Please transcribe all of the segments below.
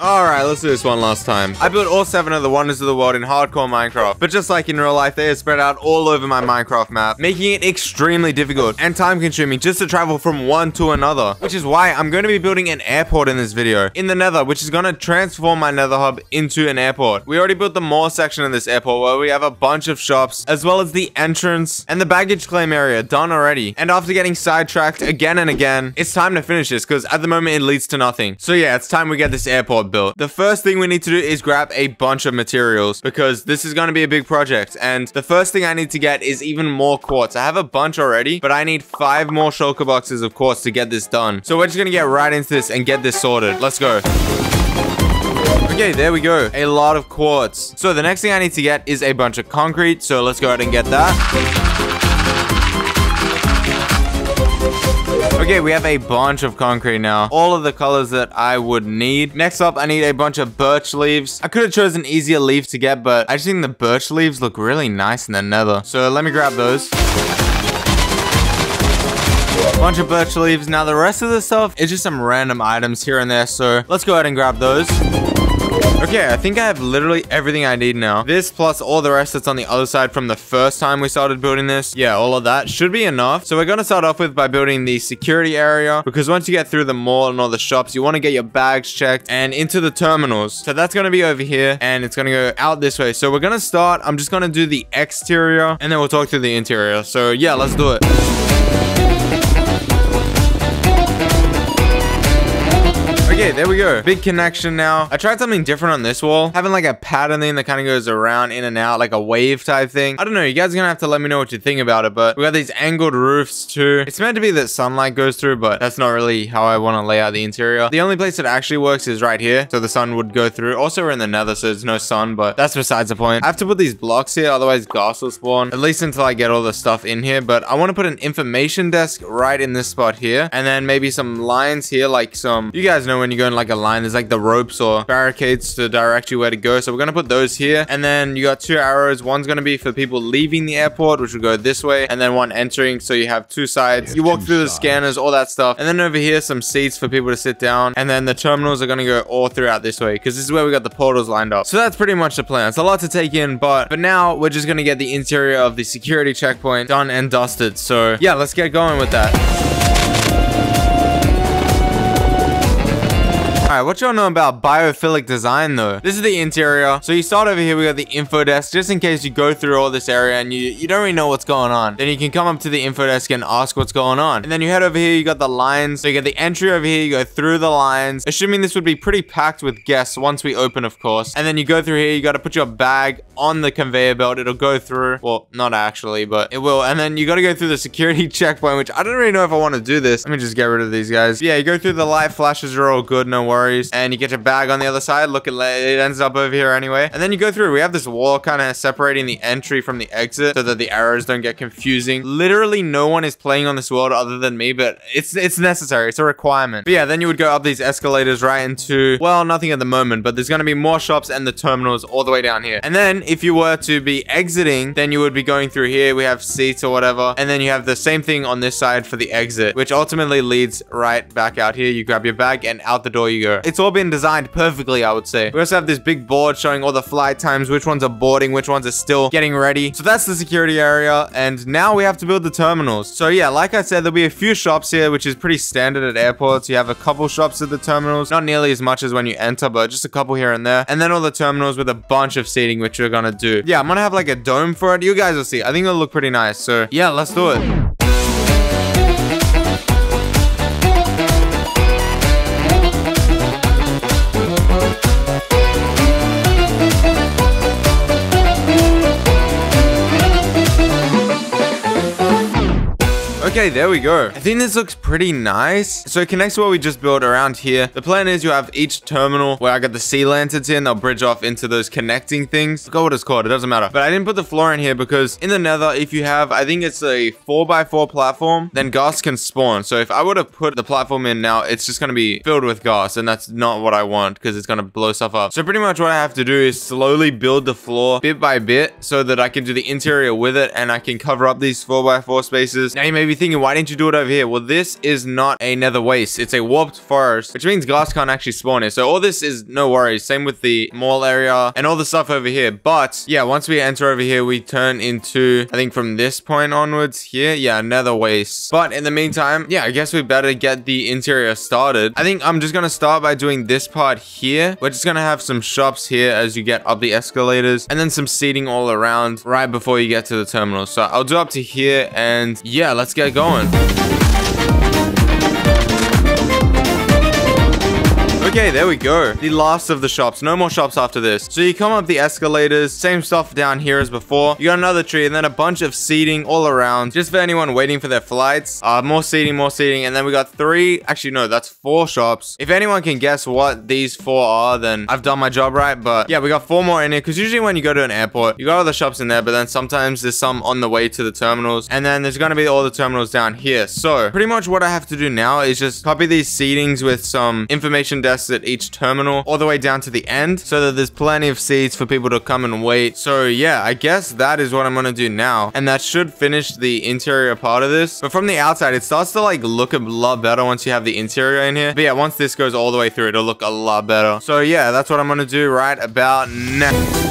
Alright, let's do this one last time. I built all 7 of the wonders of the world in hardcore Minecraft, but just like in real life, they are spread out all over my Minecraft map, making it extremely difficult and time consuming just to travel from one to another, which is why I'm going to be building an airport in this video, in the nether, which is going to transform my nether hub into an airport. We already built the mall section of this airport where we have a bunch of shops, as well as the entrance and the baggage claim area done already. And after getting sidetracked again and again, it's time to finish this because at the moment it leads to nothing. So yeah, it's time we get this airport built. The first thing we need to do is grab a bunch of materials because this is going to be a big project, and the first thing I need to get is even more quartz. I have a bunch already, but I need 5 more shulker boxes of quartz to get this done. So we're just gonna get right into this and get this sorted. Let's go. Okay, there we go. A lot of quartz. So the next thing I need to get is a bunch of concrete, so let's go ahead and get that. Okay, we have a bunch of concrete now. All of the colors that I would need. Next up, I need a bunch of birch leaves. I could have chosen easier leaves to get, but I just think the birch leaves look really nice in the nether. So let me grab those. Bunch of birch leaves. Now the rest of the stuff is just some random items here and there. So let's go ahead and grab those. Okay, I think I have literally everything I need now. This plus all the rest that's on the other side from the first time we started building this. Yeah, all of that should be enough. So we're going to start off with by building the security area, because once you get through the mall and all the shops, you want to get your bags checked and into the terminals. So that's going to be over here and it's going to go out this way. So we're going to start. I'm just going to do the exterior and then we'll talk through the interior. So yeah, let's do it. Okay, there we go. Big connection now. I tried something different on this wall. Having like a patterning that kind of goes around in and out, like a wave type thing. I don't know. You guys are going to have to let me know what you think about it, but we got these angled roofs too. It's meant to be that sunlight goes through, but that's not really how I want to lay out the interior. The only place that actually works is right here. So the sun would go through. Also, we're in the nether, so there's no sun, but that's besides the point. I have to put these blocks here, otherwise ghast will spawn. At least until I get all the stuff in here. But I want to put an information desk right in this spot here. And then maybe some lines here, like some, you guys know when you go in like a line, there's like the ropes or barricades to direct you where to go. So we're going to put those here. And then you got 2 arrows. One's going to be for people leaving the airport, which will go this way. And then one entering. So you have 2 sides. You walk through the scanners, all that stuff. And then over here, some seats for people to sit down. And then the terminals are going to go all throughout this way, because this is where we got the portals lined up. So that's pretty much the plan. It's a lot to take in, but now we're just going to get the interior of the security checkpoint done and dusted. So yeah, let's get going with that. Alright, what y'all know about biophilic design though? This is the interior. So you start over here, we got the info desk, just in case you go through all this area and you don't really know what's going on. Then you can come up to the info desk and ask what's going on. And then you head over here, you got the lines. So you get the entry over here, you go through the lines. Assuming this would be pretty packed with guests once we open, of course. And then you go through here, you got to put your bag on the conveyor belt. It'll go through. Well, not actually, but it will. And then you got to go through the security checkpoint, which I don't really know if I want to do this. Let me just get rid of these guys. Yeah, you go through the light flashes are all good, no worries. And you get your bag on the other side. Look, it ends up over here anyway. And then you go through. We have this wall kind of separating the entry from the exit so that the arrows don't get confusing. Literally no one is playing on this world other than me, but it's necessary. It's a requirement. But yeah, then you would go up these escalators right into, well, nothing at the moment, but there's going to be more shops and the terminals all the way down here. And then if you were to be exiting, then you would be going through here. We have seats or whatever. And then you have the same thing on this side for the exit, which ultimately leads right back out here. You grab your bag and out the door you go. It's all been designed perfectly, I would say. We also have this big board showing all the flight times, which ones are boarding, which ones are still getting ready. So that's the security area. And now we have to build the terminals. So yeah, like I said, there'll be a few shops here, which is pretty standard at airports. You have a couple shops at the terminals, not nearly as much as when you enter, but just a couple here and there. And then all the terminals with a bunch of seating, which we're gonna do. Yeah, I'm gonna have like a dome for it. You guys will see. I think it'll look pretty nice. So yeah, let's do it. Okay, there we go. I think this looks pretty nice. So it connects to what we just built around here. The plan is you have each terminal where I got the sea lanterns here and they'll bridge off into those connecting things. I forgot what it's called. It doesn't matter. But I didn't put the floor in here because in the nether, if you have, I think it's a 4x4 platform, then ghast can spawn. So if I would have put the platform in now, it's just going to be filled with ghast, and that's not what I want because it's going to blow stuff up. So pretty much what I have to do is slowly build the floor bit by bit so that I can do the interior with it and I can cover up these 4x4 spaces. Now you may be thinking, thinking, why didn't you do it over here? Well, this is not a nether waste. It's a warped forest, which means glass can't actually spawn here. So all this is no worries. Same with the mall area and all the stuff over here. But yeah, once we enter over here, we turn into, I think from this point onwards here, yeah, nether waste. But in the meantime, yeah, I guess we better get the interior started. I think I'm just gonna start by doing this part here. We're just gonna have some shops here as you get up the escalators, and then some seating all around right before you get to the terminal. So I'll do up to here, and yeah, let's get going. Okay, there we go. The last of the shops. No more shops after this. So you come up the escalators, same stuff down here as before. You got another tree and then a bunch of seating all around, just for anyone waiting for their flights. More seating, and then we got 3, actually no, that's 4 shops. If anyone can guess what these 4 are, then I've done my job right. But yeah, we got 4 more in here, because usually when you go to an airport, you got all the shops in there, but then sometimes there's some on the way to the terminals, and then there's gonna be all the terminals down here. So pretty much what I have to do now is just copy these seatings with some information desks at each terminal all the way down to the end, so that there's plenty of seats for people to come and wait. So yeah, I guess that is what I'm gonna do now, and that should finish the interior part of this. But from the outside, it starts to like look a lot better once you have the interior in here. But yeah, once this goes all the way through, it'll look a lot better. So yeah, that's what I'm gonna do right about now.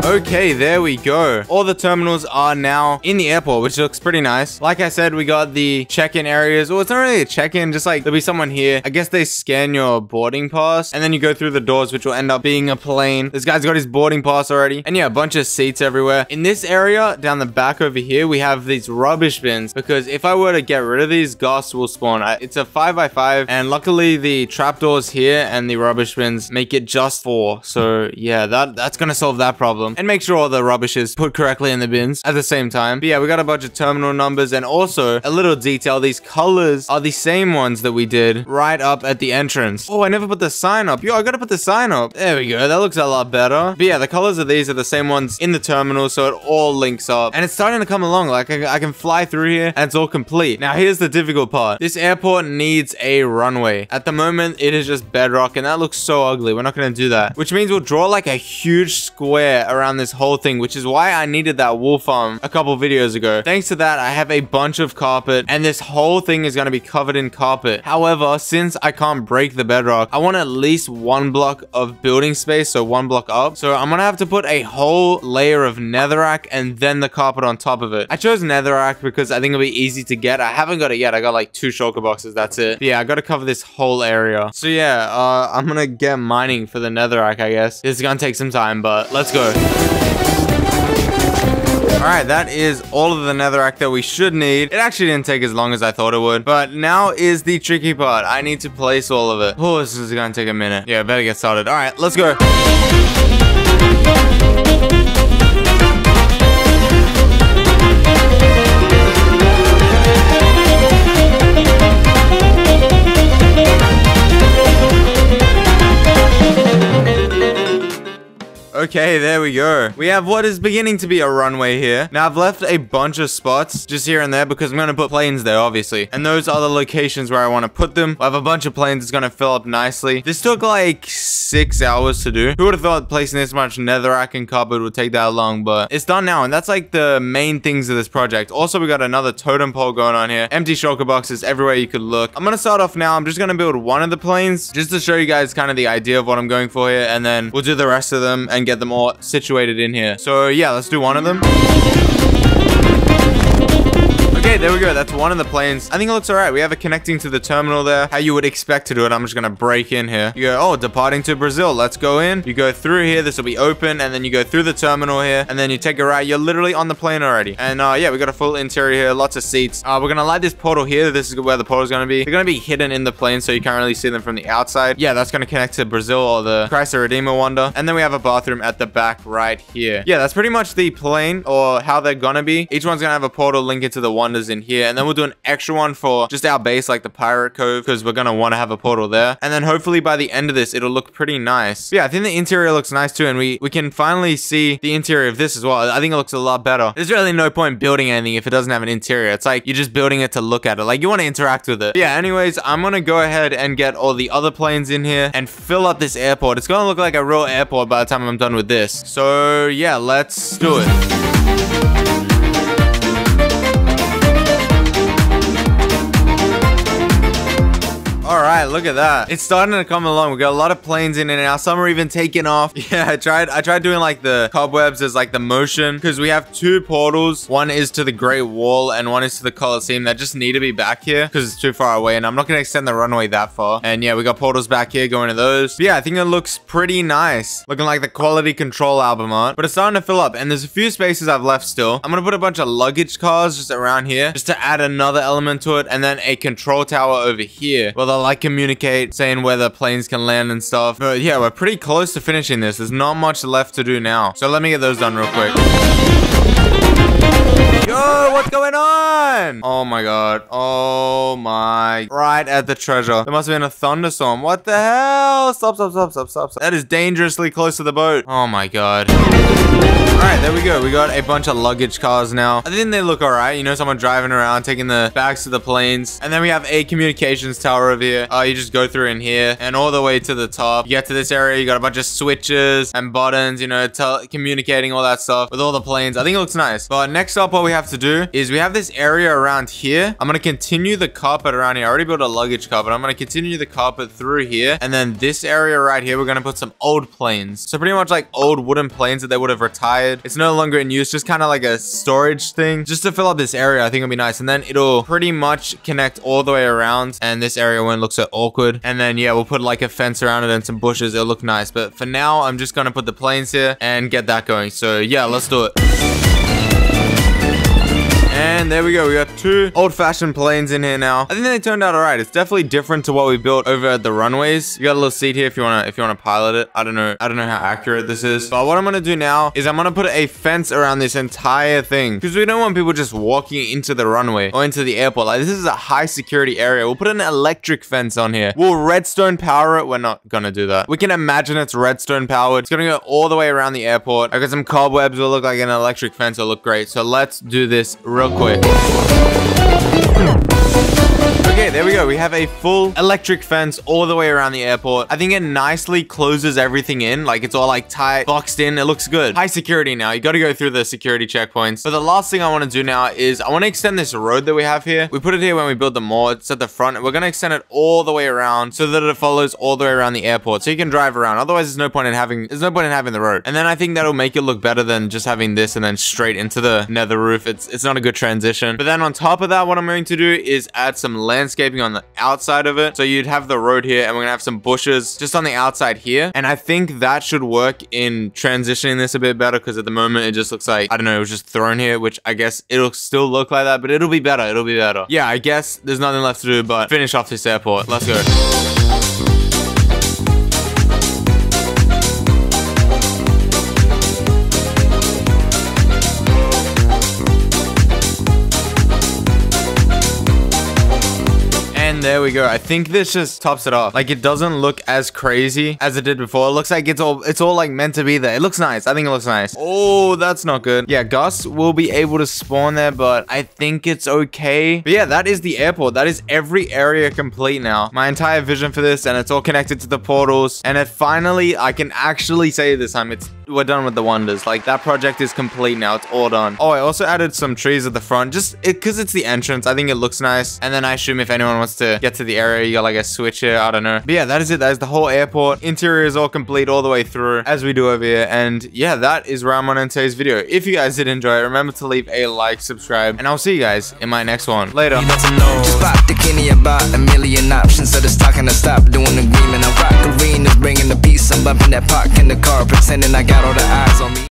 Okay, there we go. All the terminals are now in the airport, which looks pretty nice. Like I said, we got the check-in areas. Well, it's not really a check-in, just like there'll be someone here. I guess they scan your boarding pass, and then you go through the doors, which will end up being a plane. This guy's got his boarding pass already. And yeah, a bunch of seats everywhere. In this area, down the back over here, we have these rubbish bins, because if I were to get rid of these, ghasts will spawn. It's a 5x5, and luckily the trapdoors here and the rubbish bins make it just 4. So yeah, that's gonna solve that problem. And make sure all the rubbish is put correctly in the bins at the same time. But yeah, we got a bunch of terminal numbers, and also a little detail. These colors are the same ones that we did right up at the entrance. Oh, I never put the sign up. Yo, I gotta put the sign up. There we go. That looks a lot better. But yeah, the colors of these are the same ones in the terminal, so it all links up. And it's starting to come along. Like I can fly through here, and it's all complete. Now, here's the difficult part. This airport needs a runway. At the moment, it is just bedrock, and that looks so ugly. We're not gonna do that. Which means we'll draw like a huge square around this whole thing, which is why I needed that wool farm a couple videos ago. Thanks to that, I have a bunch of carpet, and this whole thing is going to be covered in carpet. However, since I can't break the bedrock, I want at least 1 block of building space, so 1 block up. So I'm gonna have to put a whole layer of netherrack and then the carpet on top of it. I chose netherrack because I think it'll be easy to get. I haven't got it yet. I got like 2 shulker boxes, that's it. But yeah, I gotta cover this whole area. So yeah, I'm gonna get mining for the netherrack, I guess. It's gonna take some time, but let's go. Alright, that is all of the netherrack that we should need. It actually didn't take as long as I thought it would. But now is the tricky part. I need to place all of it. Oh, this is gonna take a minute. Yeah, better get started. Alright, let's go. Okay, there we go. We have what is beginning to be a runway here. Now, I've left a bunch of spots just here and there because I'm going to put planes there, obviously. And those are the locations where I want to put them. I have a bunch of planes. It's going to fill up nicely. This took like 6 hours to do. Who would have thought placing this much netherrack and carpet would take that long? But it's done now. And that's like the main things of this project. Also, we got another totem pole going on here. Empty shulker boxes everywhere you could look. I'm going to start off now. I'm just going to build one of the planes just to show you guys kind of the idea of what I'm going for here. And then we'll do the rest of them and get them all situated in here. So yeah, let's do one of them. Okay, there we go. That's one of the planes. I think it looks alright. We have it connecting to the terminal there. How you would expect to do it. I'm just gonna break in here. You go, oh, departing to Brazil. Let's go in. You go through here. This will be open. And then you go through the terminal here. And then you take a right. You're literally on the plane already. And yeah, we got a full interior here. Lots of seats. We're gonna light this portal here. This is where the portal is gonna be. They're gonna be hidden in the plane, so you can't really see them from the outside. Yeah, that's gonna connect to Brazil or the Christ the Redeemer wonder. And then we have a bathroom at the back right here. Yeah, that's pretty much the plane or how they're gonna be. Each one's gonna have a portal linked to the wonders in here. And then we'll do an extra one for just our base, like the pirate cove, because we're gonna want to have a portal there. And then hopefully by the end of this, it'll look pretty nice. But yeah, I think the interior looks nice too, and we can finally see the interior of this as well. I think it looks a lot better. There's really no point building anything if it doesn't have an interior. It's like you're just building it to look at it. Like you want to interact with it. But yeah, anyways, I'm gonna go ahead and get all the other planes in here and fill up this airport. It's gonna look like a real airport by the time I'm done with this. So yeah, let's do it. All right, look at that. It's starting to come along. We got a lot of planes in it now. Some are even taking off. Yeah, I tried doing like the cobwebs as like the motion because we have two portals. One is to the Great Wall and one is to the Coliseum that just need to be back here because it's too far away, and I'm not gonna extend the runway that far. And yeah, we got portals back here going to those. But yeah, I think it looks pretty nice. Looking like the Quality Control album art. But it's starting to fill up, and there's a few spaces I've left still. I'm gonna put a bunch of luggage cars just around here just to add another element to it, and then a control tower over here where they'll like communicate, saying where the planes can land and stuff. But yeah, we're pretty close to finishing this. There's not much left to do now. So let me get those done real quick. Yo, what's going on? Oh my god. Oh my. Right at the treasure. There must have been a thunderstorm. What the hell? Stop. That is dangerously close to the boat. Oh my god. Alright, there we go. We got a bunch of luggage cars now. I think they look alright. You know, someone driving around, taking the bags to the planes. And then we have a communications tower over here. You just go through in here and all the way to the top. You get to this area, you got a bunch of switches and buttons, you know, communicating all that stuff with all the planes. I think it looks nice. But next up, what we have to do is we have this area around here. I'm going to continue the carpet around here. I already built a luggage carpet. I'm going to continue the carpet through here. And then this area right here, we're going to put some old planes. So pretty much like old wooden planes that they would have retired. It's no longer in use, just kind of like a storage thing just to fill up this area. I think it'll be nice. And then it'll pretty much connect all the way around, and this area won't look so awkward. And then yeah, we'll put like a fence around it and some bushes. It'll look nice. But for now, I'm just going to put the planes here and get that going. So yeah, let's do it. And there we go. We got two old-fashioned planes in here now. I think they turned out alright. It's definitely different to what we built over at the runways. You got a little seat here if you wanna pilot it. I don't know how accurate this is. But what I'm gonna do now is I'm gonna put a fence around this entire thing because we don't want people just walking into the runway or into the airport. Like, this is a high security area. We'll put an electric fence on here. We'll redstone power it. We're not gonna do that. We can imagine it's redstone powered. It's gonna go all the way around the airport. I got some cobwebs. Will look like an electric fence. It'll look great. So let's do this real quick. Okay, there we go. We have a full electric fence all the way around the airport. I think it nicely closes everything in. Like, it's all like tight, boxed in. It looks good. High security now. You got to go through the security checkpoints. But the last thing I want to do now is I want to extend this road that we have here. We put it here when we build the mall. It's at the front. We're going to extend it all the way around so that it follows all the way around the airport. So you can drive around. Otherwise, there's no point in having the road. And then I think that'll make it look better than just having this and then straight into the nether roof. It's not a good transition. But then on top of that, what I'm going to do is add some landscaping on the outside of it. So you'd have the road here and we're gonna have some bushes just on the outside here. And I think that should work in transitioning this a bit better because at the moment it just looks like, I don't know, it was just thrown here, which I guess it'll still look like that, but it'll be better. It'll be better. Yeah, I guess there's nothing left to do but finish off this airport. Let's go. There we go. I think this just tops it off. Like, it doesn't look as crazy as it did before. It looks like it's all like meant to be there. It looks nice. I think it looks nice. Oh, that's not good. Yeah, Gus will be able to spawn there, but I think it's okay. But yeah, that is the airport. That is every area complete now. My entire vision for this, and it's all connected to the portals. And it finally, I can actually say this time, we're done with the wonders. Like, that project is complete now. It's all done. Oh, I also added some trees at the front, just because it's the entrance. I think it looks nice. And then I assume if anyone wants to get to the area, you got like a switch here. I don't know. But yeah, that is it. That is the whole airport. Interior is all complete all the way through as we do over here. And yeah, that is where I'm on in today's video. If you guys did enjoy it, remember to leave a like, subscribe, and I'll see you guys in my next one. Later. Just pop the Kenny about a million options. So just talking to stop doing agreement. I rock arenas, bringing the peace. I'm bumping that park in the car, pretending I got all the eyes on me.